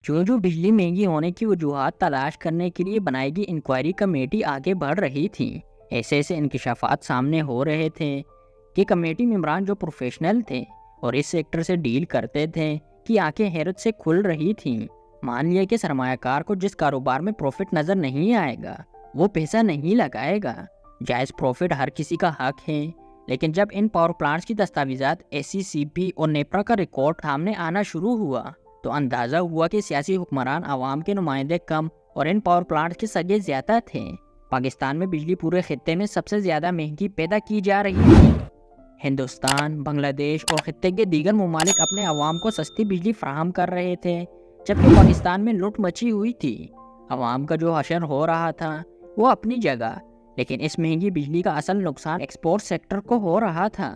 جو بجلی مہنگی ہونے کی وجوہات تلاش کرنے کے لیے بنائی گئی انکوائری کمیٹی آگے بڑھ رہی تھی، ایسے انکشافات سامنے ہو رہے تھے کہ کمیٹی ممبران جو پروفیشنل تھے اور اس سیکٹر سے ڈیل کرتے تھے کہ آنکھیں حیرت سے کھل رہی تھیں۔ مان لیا کہ سرمایہ کار کو جس کاروبار میں پروفٹ نظر نہیں آئے گا وہ پیسہ نہیں لگائے گا۔ جائز پروفٹ ہر کسی کا حق ہے، لیکن جب ان پاور پلانٹس کی دستاویزات SCCP اور نیپرا کا ریکارڈ سامنے آنا شروع ہوا تو اندازہ ہوا کہ سیاسی حکمران عوام کے نمائندے کم اور ان پاور پلانٹس کے سگے زیادہ تھے۔ پاکستان میں بجلی پورے خطے میں سب سے زیادہ مہنگی پیدا کی جا رہی تھی۔ ہندوستان، بنگلہ دیش اور خطے کے دیگر ممالک اپنے عوام کو سستی بجلی فراہم کر رہے تھے، جبکہ پاکستان میں لوٹ مچی ہوئی تھی۔ عوام کا جو حشر ہو رہا تھا وہ اپنی جگہ، لیکن اس مہنگی بجلی کا اصل نقصان ایکسپورٹ سیکٹر کو ہو رہا تھا۔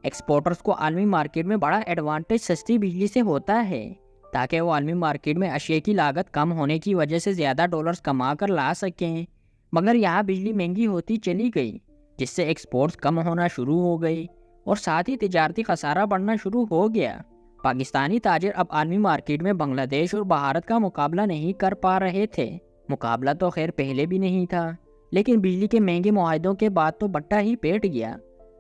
ایکسپورٹرز کو عالمی مارکیٹ میں بڑا ایڈوانٹیج سستی بجلی سے ہوتا ہے، تاکہ وہ عالمی مارکیٹ میں اشیاء کی لاگت کم ہونے کی وجہ سے زیادہ ڈالرز کما کر لا سکیں۔ مگر یہاں بجلی مہنگی ہوتی چلی گئی، جس سے ایکسپورٹس کم ہونا شروع ہو گئی اور ساتھ ہی تجارتی خسارہ بڑھنا شروع ہو گیا۔ پاکستانی تاجر اب عالمی مارکیٹ میں بنگلہ دیش اور بھارت کا مقابلہ نہیں کر پا رہے تھے۔ مقابلہ تو خیر پہلے بھی نہیں تھا، لیکن بجلی کے مہنگے معاہدوں کے بعد تو بٹا ہی پیٹ گیا۔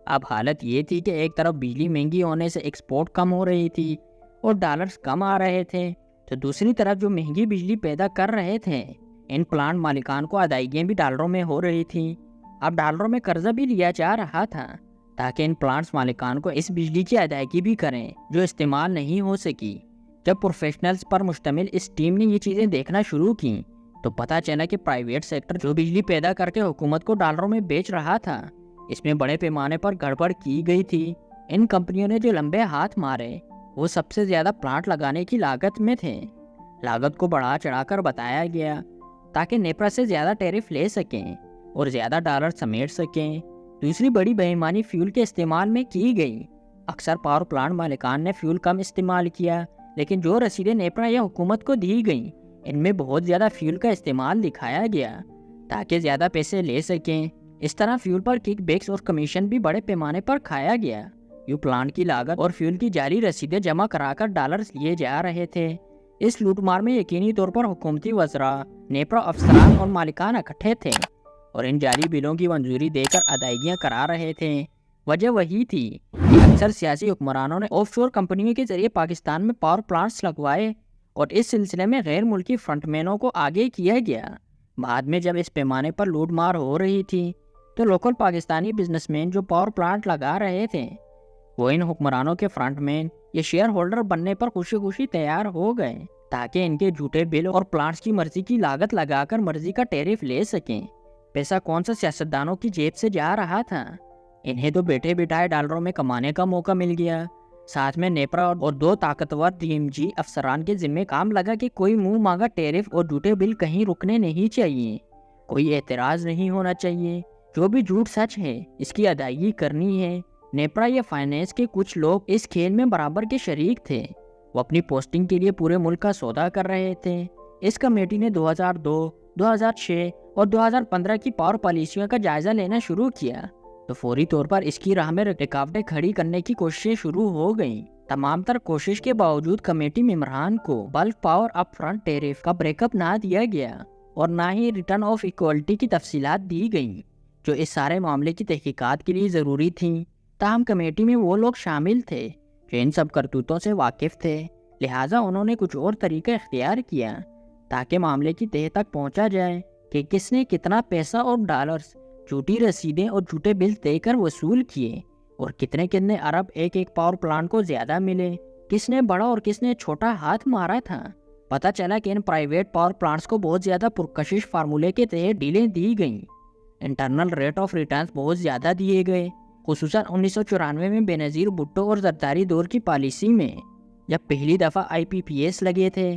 اب حالت یہ تھی کہ ایک طرف بجلی مہنگی ہونے سے ایکسپورٹ کم ہو رہی تھی اور ڈالرز کم آ رہے تھے، تو دوسری طرف جو مہنگی بجلی پیدا کر رہے تھے ان پلانٹ مالکان کو ادائیگیاں بھی ڈالروں میں ہو رہی تھیں۔ اب ڈالروں میں قرضہ بھی لیا جا رہا تھا تاکہ ان پلانٹس مالکان کو اس بجلی کی ادائیگی بھی کریں جو استعمال نہیں ہو سکی۔ جب پروفیشنلز پر مشتمل اس ٹیم نے یہ چیزیں دیکھنا شروع کی تو پتہ چلا کہ پرائیویٹ سیکٹر جو بجلی پیدا کر کے حکومت کو ڈالروں میں بیچ رہا تھا، اس میں بڑے پیمانے پر گڑبڑ کی گئی تھی۔ ان کمپنیوں نے جو لمبے ہاتھ مارے وہ سب سے زیادہ پلانٹ لگانے کی لاگت میں تھے۔ لاگت کو بڑھا چڑھا کر بتایا گیا تاکہ نیپرا سے زیادہ ٹیرف لے سکیں اور زیادہ ڈالر سمیٹ سکیں۔ دوسری بڑی بے ایمانی فیول کے استعمال میں کی گئی۔ اکثر پاور پلانٹ مالکان نے فیول کم استعمال کیا، لیکن جو رسیدیں نیپرا یا حکومت کو دی گئیں ان میں بہت زیادہ فیول کا استعمال دکھایا گیا تاکہ زیادہ پیسے لے سکیں۔ اس طرح فیول پر کک بیکس اور کمیشن بھی بڑے پیمانے پر کھایا گیا۔ یوں پلانٹ کی لاگت اور فیول کی جعلی رسیدیں جمع کرا کر ڈالرز لیے جا رہے تھے۔ اس لوٹ مار میں یقینی طور پر حکومتی وزراء، نیپرا افسران اور مالکان اکٹھے تھے اور ان جعلی بلوں کی منظوری دے کر ادائیگیاں کرا رہے تھے۔ وجہ وہی تھی کہ اکثر سیاسی حکمرانوں نے آف شور کمپنیوں کے ذریعے پاکستان میں پاور پلانٹس لگوائے اور اس سلسلے میں غیر ملکی فرنٹ مینوں کو آگے کیا گیا۔ بعد میں جب اس پیمانے پر لوٹ مار ہو رہی تھی تو لوکل پاکستانی بزنس مین جو پاور پلانٹ لگا رہے تھے وہ ان حکمرانوں کے فرنٹ مین یا شیئر ہولڈر بننے پر خوشی خوشی تیار ہو گئے تاکہ ان کے جھوٹے بل اور پلانٹس کی مرضی کی لاگت لگا کر مرضی کا ٹیرف لے سکیں۔ پیسہ کون سا سیاستدانوں کی جیب سے جا رہا تھا؟ انہیں تو بیٹھے بٹھائے ڈالروں میں کمانے کا موقع مل گیا۔ ساتھ میں نیپرا اور دو طاقتور DMG افسران کے ذمہ کام لگا کہ کوئی منہ مانگا ٹیرف اور جھوٹے بل کہیں رکنے نہیں چاہیے، کوئی اعتراض نہیں ہونا چاہیے، جو بھی جھوٹ سچ ہے اس کی ادائیگی کرنی ہے۔ نیپرا یا فائنینس کے کچھ لوگ اس کھیل میں برابر کے شریک تھے، وہ اپنی پوسٹنگ کے لیے پورے ملک کا سودا کر رہے تھے۔ اس کمیٹی نے 2002، 2006 اور 2015 کی پاور پالیسیوں کا جائزہ لینا شروع کیا تو فوری طور پر اس کی راہ میں رکاوٹیں کھڑی کرنے کی کوششیں شروع ہو گئیں۔ تمام تر کوشش کے باوجود کمیٹی ممبران کو بلک پاور اپ فرنٹ ٹیرف کا بریک اپ نہ دیا گیا اور نہ ہی ریٹرن آف ایکوالٹی کی تفصیلات دی گئیں جو اس سارے معاملے کی تحقیقات کے لیے ضروری تھیں۔ تاہم کمیٹی میں وہ لوگ شامل تھے جو ان سب کرتوتوں سے واقف تھے، لہٰذا انہوں نے کچھ اور طریقہ اختیار کیا تاکہ معاملے کی تہہ تک پہنچا جائے کہ کس نے کتنا پیسہ اور ڈالرز، جھوٹی رسیدیں اور جھوٹے بل دے کر وصول کیے اور کتنے کتنے ارب ایک ایک پاور پلانٹ کو زیادہ ملے، کس نے بڑا اور کس نے چھوٹا ہاتھ مارا تھا۔ پتہ چلا کہ ان پرائیویٹ پاور پلانٹس کو بہت زیادہ پرکشش فارمولے کے تحت ڈیلیں دی گئیں، انٹرنل ریٹ آف ریٹرنز بہت زیادہ دیے گئے، خصوصاً 1994 میں بے نظیر بھٹو اور زرداری دور کی پالیسی میں جب پہلی دفعہ IPPS لگے تھے۔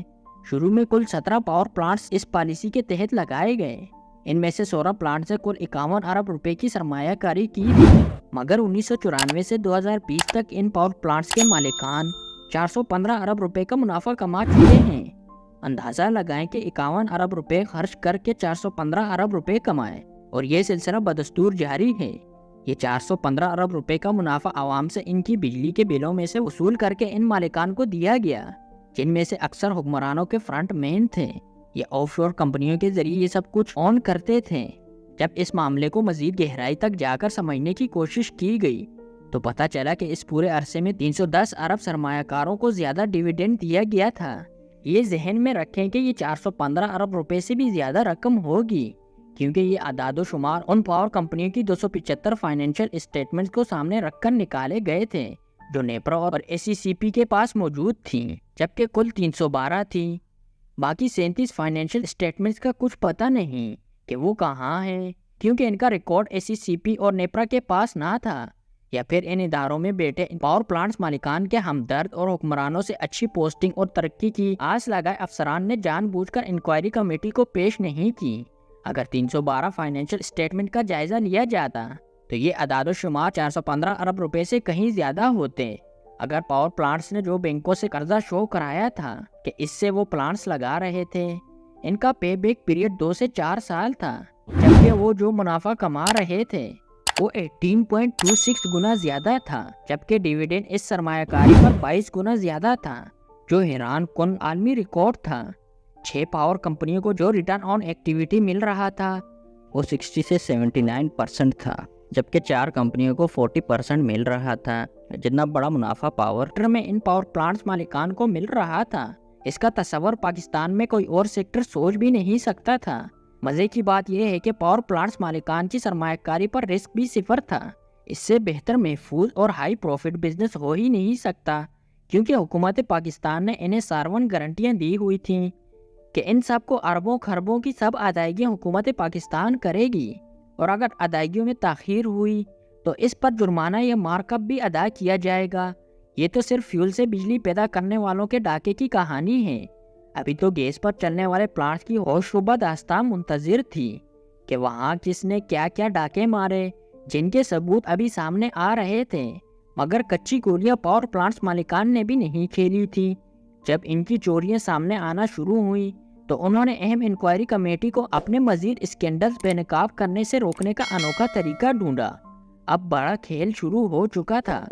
شروع میں کل 17 پاور پلانٹس اس پالیسی کے تحت لگائے گئے، ان میں سے 16 پلانٹ سے کل 51 ارب روپے کی سرمایہ کاری کی تھی، مگر 1994 سے 2020 تک ان پاور پلانٹس کے مالکان 415 ارب روپے کا منافع کما چکے ہیں۔ اندازہ لگائیں کہ 51 ارب روپے خرچ کر کے 415 ارب روپے کمائے اور یہ سلسلہ بدستور جاری ہے۔ یہ 415 ارب روپے کا منافع عوام سے ان کی بجلی کے بلوں میں سے وصول کر کے ان مالکان کو دیا گیا۔ جن میں سے اکثر حکمرانوں کے فرنٹ مین تھے۔ یہ آف شور کمپنیوں کے ذریعے یہ سب کچھ آن کرتے تھے۔ جب اس معاملے کو مزید گہرائی تک جا کر سمجھنے کی کوشش کی گئی تو پتہ چلا کہ اس پورے عرصے میں 310 ارب سرمایہ کاروں کو زیادہ ڈیویڈنڈ دیا گیا تھا۔ یہ ذہن میں رکھیں کہ یہ 415 ارب روپے سے بھی زیادہ رقم ہوگی، کیونکہ یہ اعداد و شمار ان پاور کمپنیوں کی 275 فائنینشیل اسٹیٹمنٹس کو سامنے رکھ کر نکالے گئے تھے جو نیپرا اور SECP کے پاس موجود تھیں، جبکہ کل 312 تھی۔ باقی 37 فائنینشیل اسٹیٹمنٹس کا کچھ پتہ نہیں کہ وہ کہاں ہیں، کیونکہ ان کا ریکارڈ SECP اور نیپرا کے پاس نہ تھا، یا پھر ان اداروں میں بیٹھے پاور پلانٹس مالکان کے ہمدرد اور حکمرانوں سے اچھی پوسٹنگ اور ترقی کی آس لگائے افسران نے جان بوجھ کر انکوائری کمیٹی کو پیش نہیں کی۔ اگر 312 فائنینشیل اسٹیٹمنٹ کا جائزہ لیا جاتا تو یہ اعداد و شمار 415 ارب روپے سے کہیں زیادہ ہوتے۔ اگر پاور پلانٹس نے جو بینکوں سے قرضہ شو کرایا تھا کہ اس سے وہ پلانٹس لگا رہے تھے، ان کا پے بیک پیریڈ 2 سے 4 سال تھا، جبکہ وہ جو منافع کما رہے تھے وہ 18.26 گنا زیادہ تھا، جبکہ ڈیویڈنڈ اس سرمایہ کاری پر 22 گنا زیادہ تھا، جو حیران کن عالمی ریکارڈ تھا۔ 6 پاور کمپنیوں کو جو ریٹرن آن ایکٹیویٹی مل رہا تھا وہ 60 سے 79% تھا، جبکہ 4 کمپنیوں کو 40% مل رہا تھا۔ جتنا بڑا منافع پاور سیکٹر میں ان پاور پلانٹس مالکان کو مل رہا تھا، اس کا تصور پاکستان میں کوئی اور سیکٹر سوچ بھی نہیں سکتا تھا۔ مزے کی بات یہ ہے کہ پاور پلانٹس مالکان کی سرمایہ کاری پر رسک بھی 0 تھا۔ اس سے بہتر محفوظ اور ہائی پروفٹ بزنس ہو ہی نہیں سکتا، کیونکہ حکومت پاکستان نے انہیں سارون گارنٹیاں دی ہوئی تھیں کہ ان سب کو اربوں خربوں کی سب ادائیگیاں حکومت پاکستان کرے گی، اور اگر ادائیگیوں میں تاخیر ہوئی تو اس پر جرمانہ یا مارک اپ بھی ادا کیا جائے گا۔ یہ تو صرف فیول سے بجلی پیدا کرنے والوں کے ڈاکے کی کہانی ہے۔ ابھی تو گیس پر چلنے والے پلانٹس کی ہوش شبہ داستان منتظر تھی کہ وہاں کس نے کیا کیا ڈاکے مارے، جن کے ثبوت ابھی سامنے آ رہے تھے، مگر کچی گولیاں پاور پلانٹس مالکان نے بھی نہیں کھیلی تھی۔ جب ان کی چوریاں سامنے آنا شروع ہوئی تو انہوں نے اہم انکوائری کمیٹی کو اپنے مزید اسکینڈلز بے نقاب کرنے سے روکنے کا انوکھا طریقہ ڈھونڈا۔ اب بڑا کھیل شروع ہو چکا تھا۔